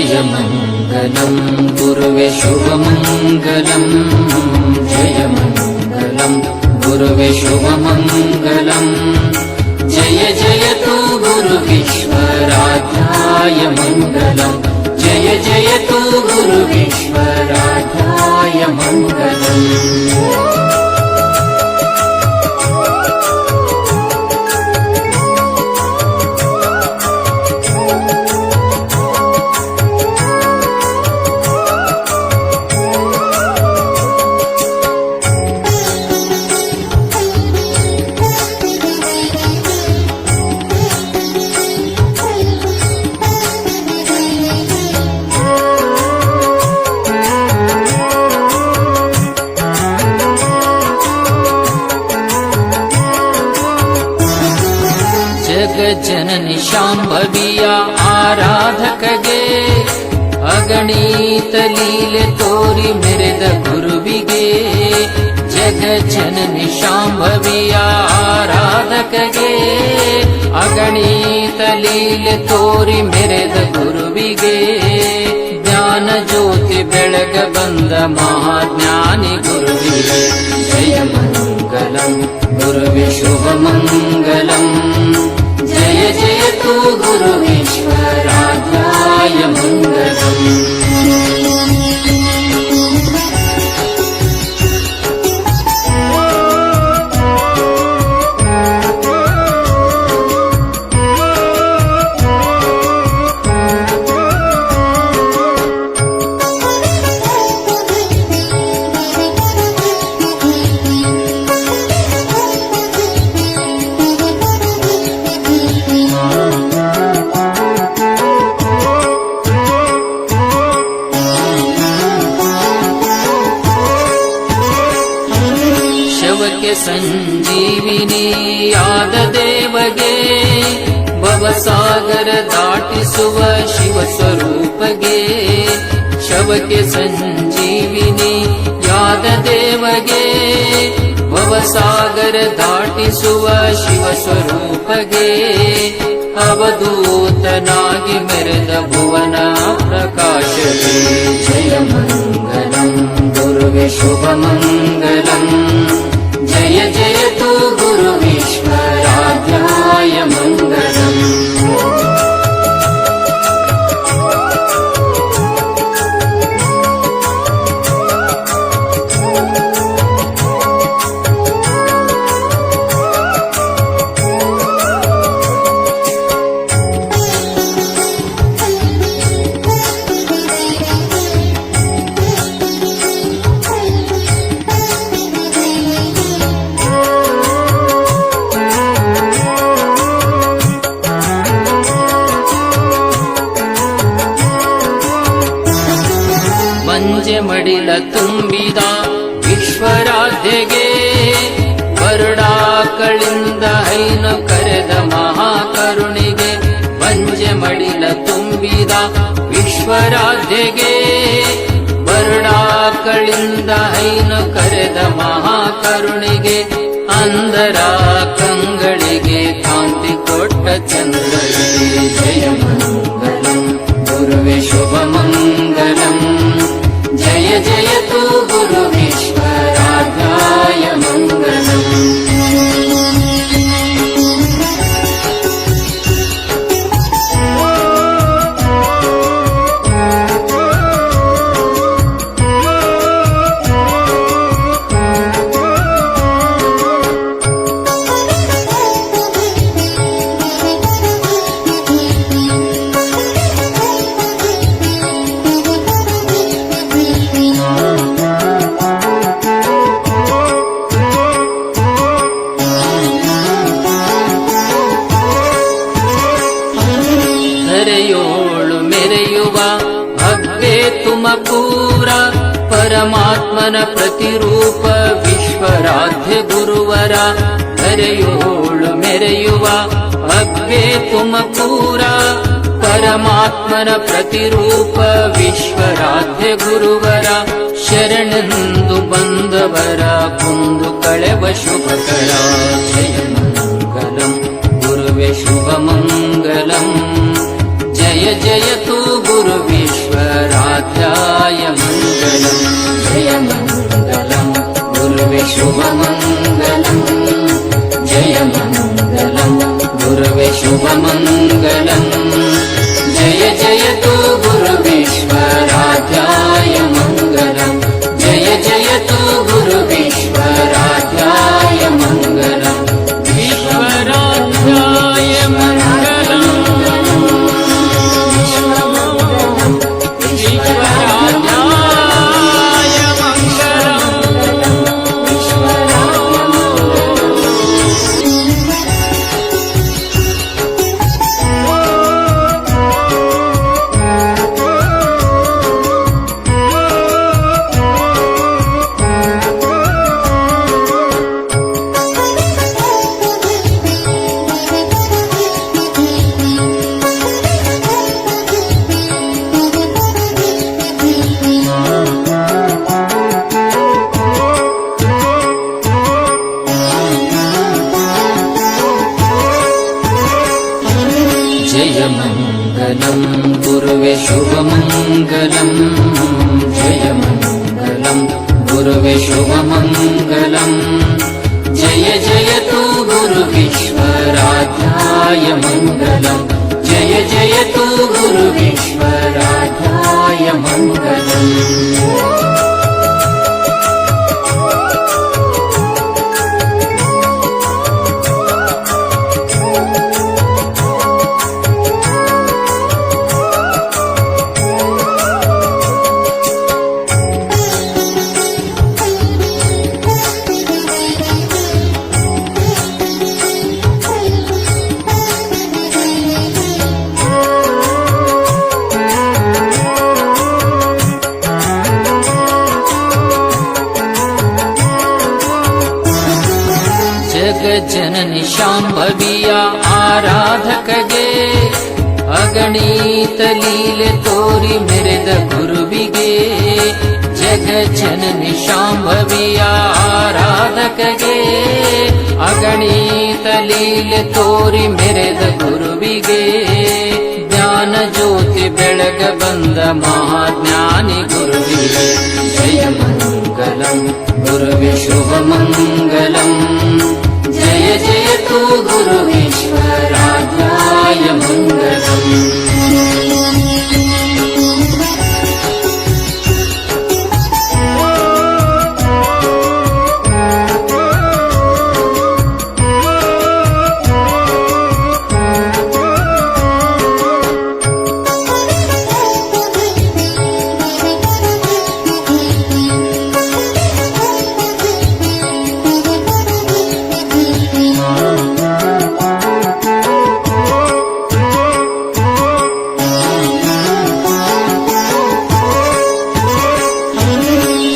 जयमङ्गलम् गुरुवे शुभमङ्गलम् जयमङ्गलम् गुरुवे शुभमङ्गलम् जय जयतु गुरुविश्वराध्याय मङ्गलम् जय जयतु गुरुविश्वराध्याय मङ्गलम् ಜಗಜ್ಜನನಿ ಶಾಂಭವಿಯ ಆರಾಧಕಗೆ ಅಗಣಿತ ಲೀಲೆ ತೋರಿ ಮೆರೆದ ಗುರುವಿಗೆ ಜಗಜ್ಜನನಿ ಶಾಂಭವಿಯ ಆರಾಧಕಗೆ ಅಗಣಿತ ಲೀಲೆ ತೋರಿ ಮೆರೆದ ಗುರುವಿಗೆ ಜ್ಞಾನ ಜ್ಯೋತಿ ಬೆಳಗ ಬಂದ ಮಹಾಜ್ಞಾನಿ ಗುರುವಿಗೆ ಜಯ ಮಂಗಲಂ ಗುರುವೆ ಶುಭಮಂಗಲಂ जय जयतु गुरुविश्वराध्याय मङ्गलम् ಶವಕ್ಕೆ ಸಂಜೀವಿನಿಯಾದ ದೇವಗೆ ಭವಸಾಗರ ದಾಟಿಸುವ ಶಿವ ಸ್ವರೂಪಗೆ ಶವಕ್ಕೆ ಸಂಜೀವಿನಿಯಾದ ದೇವಗೆ ಭವಸಾಗರ ದಾಟಿಸುವ ಶಿವ ಸ್ವರೂಪಗೆ ಅವಧೂತನಾಗಿ ಮೆರೆದ ಭುವನ ಪ್ರಕಾಶವೇ ಜಯ ಮಂಗಲಂ ಗುರುವೆ ಶುಭಮಂಗಲಂ जय जयतु गुरुविश्वराध्याय मङ्गलम् ಬಂಜೆ ಮಡಿಲ ತುಂಬಿದ ವಿಶ್ವರಾಧ್ಯಗೆ ಬರುಡಾಕಳಿಂದ ಹೈನು ಕರೆದ ಮಹಾಕರುಣಿಗೆ ಬಂಜೆ ಮಡಿಲ ತುಂಬಿದ ವಿಶ್ವರಾಧ್ಯಗೆ ಬರುಡಾಕಳಿಂದ ಹೈನು ಕರೆದ ಮಹಾಕರುಣಿಗೆ ಅಂದರ ಕಂಗಳಿಗೆ ಕಾಂತಿ ಕೊಟ್ಟ ಚಂದ್ರಗೆ ಜಯ ಮಂಗಲಂ ಗುರುವೆ ಶುಭಮಂಗಲಂ जय जयतु गुरुविश्वराध्याय मङ्गलम् ಧರೆಯೋಳು ಮೆರೆಯುವ ಭವ್ಯ ತುಮಕೂರ ಪರಮಾತ್ಮನ ಪ್ರತಿರೂಪ ವಿಶ್ವರಾಧ್ಯ ಗುರುವರ ಧರೆಯೋಳು ಮೆರೆಯುವ ಭವ್ಯ ತುಮಕೂರ ಪರಮಾತ್ಮನ ಪ್ರತಿರೂಪ ವಿಶ್ವರಾಧ್ಯ ಗುರುವರ ಶರಣೆಂದು ಬಂದವರ ಕುಂದು ಕಳೆವ ಶುಭಕರ ಜಯ ಮಂಗಲಂ ಗುರುವೆ ಶುಭಮಂಗಲಂ जय जयतु गुरुविश्व शुभमङ्गलम् जय मङ्गलम् गुरुवे शुभमङ्गलम् जय मङ्गलम् गुरुवे शुभमङ्गलम् जय जयतु गुरुविश्वराध्याय मङ्गलम् जय जयतु गुरुविश्वराध्याय मङ्गलम् विश्वराध्याय मङ्गलम् जय मङ्गलम् गुरुवे शुभमङ्गलम् जय मङ्गलम् गुरुवे शुभमङ्गलम् जय जयतु गुरुविश्वराध्याय मङ्गलम् जय जयतु गुरुविश्वराध्याय मङ्गलम् ಜಗಜ್ಜನನಿ ಶಾಂಭವಿಯ ಆರಾಧಕಗೆ ಅಗಣಿತ ಲೀಲೆ ತೋರಿ ಮೆರೆದ ಗುರುವಿಗೆ ಜಗಜ್ಜನನಿ ಶಾಂಭವಿಯ ಆರಾಧಕಗೆ ಅಗಣಿತ ಲೀಲೆ ತೋರಿ ಮೆರೆದ ಗುರುವಿಗೆ ಜ್ಞಾನ ಜ್ಯೋತಿ ಬೆಳಗ ಬಂದ ಮಹಾಜ್ಞಾನಿ ಗುರುವಿಗೆ ಜಯ ಮಂಗಲಂ ಗುರುವೆ ಶುಭಮಂಗಲಂ जय जयतु गुरुविश्वराध्याय मङ्गलम्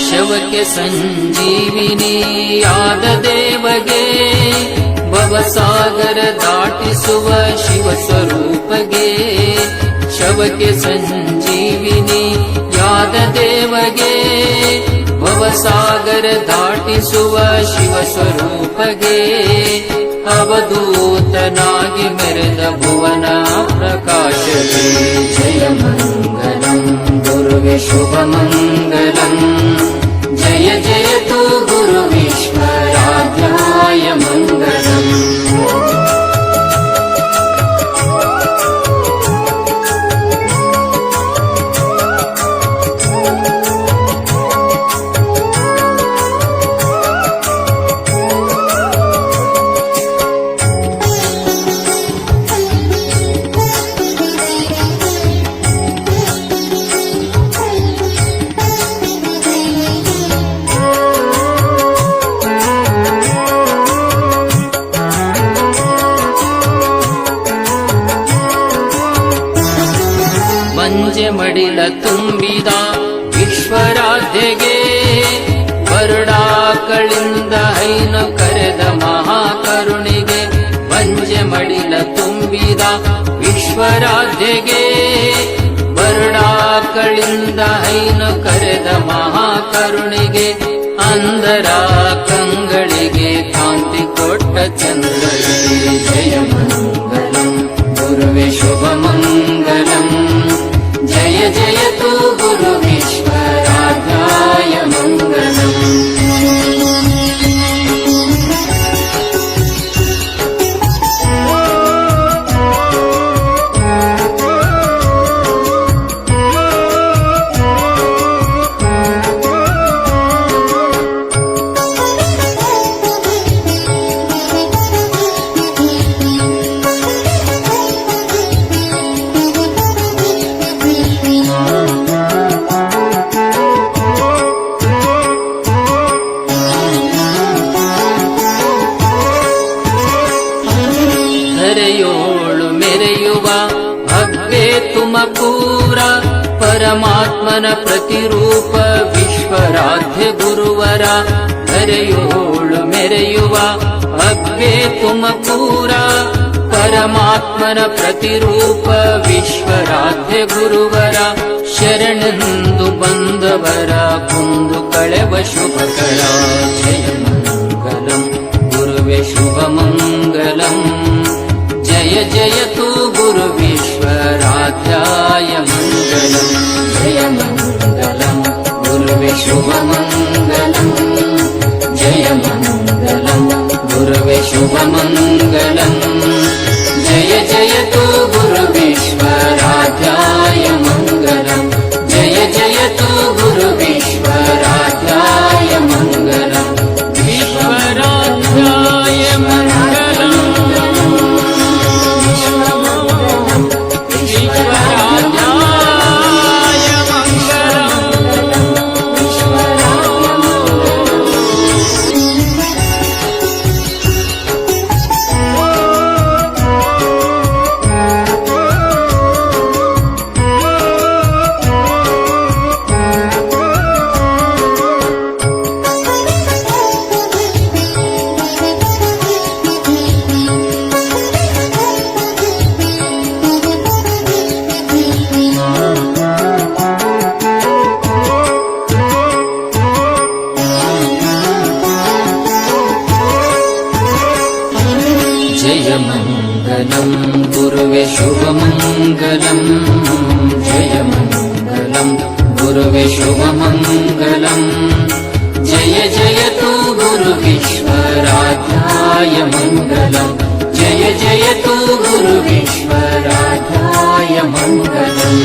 ಶವಕ್ಕೆ ಸಂಜೀವಿನಿಯಾದ ದೇವಗೆ ಭವಸಾಗರ ದಾಟಿಸುವ ಶಿವ ಸ್ವರೂಪಗೆ ಶವಕ್ಕೆ ಸಂಜೀವಿನಿಯಾದ ದೇವಗೆ ಭವಸಾಗರ ದಾಟಿಸುವ ಶಿವ ಸ್ವರೂಪಗೆ ಅವಧೂತನಾಗಿ ಮೆರೆದ ಭುವನ ಪ್ರಕಾಶವೇ ಜಯ ಮಂಗಲಂ ಗುರುವೆ ಶುಭಮಂಗಲಂ जय जयतु गुरुविश्वराध्याय मङ्गलम् ಮಂಜೆ ಮಡಿಲ ತುಂಬಿದ ವಿಶ್ವರಾಧ್ಯಗೆ ಬರುಡಾಕಳಿಂದ ಹೈನು ಕರೆದ ಮಹಾಕರುಣಿಗೆ ಮಂಜೆ ಮಡಿಲ ತುಂಬಿದ ವಿಶ್ವರಾಧ್ಯಗೆ ಬರುಡಾಕಳಿಂದ ಹೈನು ಕರೆದ ಮಹಾಕರುಣಿಗೆ ಅಂಧರ ಕಂಗಳಿಗೆ ಕಾಂತಿ ಕೊಟ್ಟ ಚಂದ್ರನಿಗೆ ಜಯ ಮಂಗಲಂ ಗುರುವೆ ಶುಭಮಂಗಲಂ जय जयतु गुरुवे ತುಮಕೂರ ಪರಮಾತ್ಮನ ಪ್ರತಿರೂಪ ವಿಶ್ವರಾಧ್ಯ ಗುರುವರ ಧರೆಯೋಳು ಮೆರೆಯುವ ಅಬ್ಬೆ ತುಮಕೂರ ಪರಮಾತ್ಮನ ಪ್ರತಿರೂಪ ವಿಶ್ವರಾಧ್ಯ ಗುರುವರ ಶರಣೆಂದು ಬಂದವರ ಕುಂದು ಕಳೆವ ಶುಭಕರ ಜಯ ಮಂಗಲಂ ಗುರುವೆ ಶುಭ ಮಂಗಲಂ ಜಯ ಜಯತು ಗುರು ವಿಶ್ವರಾಧ್ಯಾಯ ಮಂಗಲಂ ಜಯ ಮಂಗಲಂ ಗುರುವೆ ಶುಭ ಮಂಗಲಂ ಜಯ ಮಂಗಲಂ ಗುರುವೆ ಶುಭ ಮಂಗಲಂ ಜಯ ಜಯತು ಗುರು ವಿಶ್ವರಾಧ್ಯಾಯ ಮಂಗಲಂ ಜಯ ಜಯತು ಗುರು ವಿಶ್ವರಾಧ್ಯಾಯ ಮಂಗಲಂ ವಿಶ್ವರಾಧ್ಯಾಯ ಮಂಗಲಂ ವಿಶ್ವರಾಧ್ಯಾಯ जय मंगलम गुरुवे शुभ मंगलम जय मंगलम गुरुवे शुभ मंगलम जय जयतु गुरु विश्वराध्याय मंगलम जय जयतु गुरु विश्वराध्याय मंगलम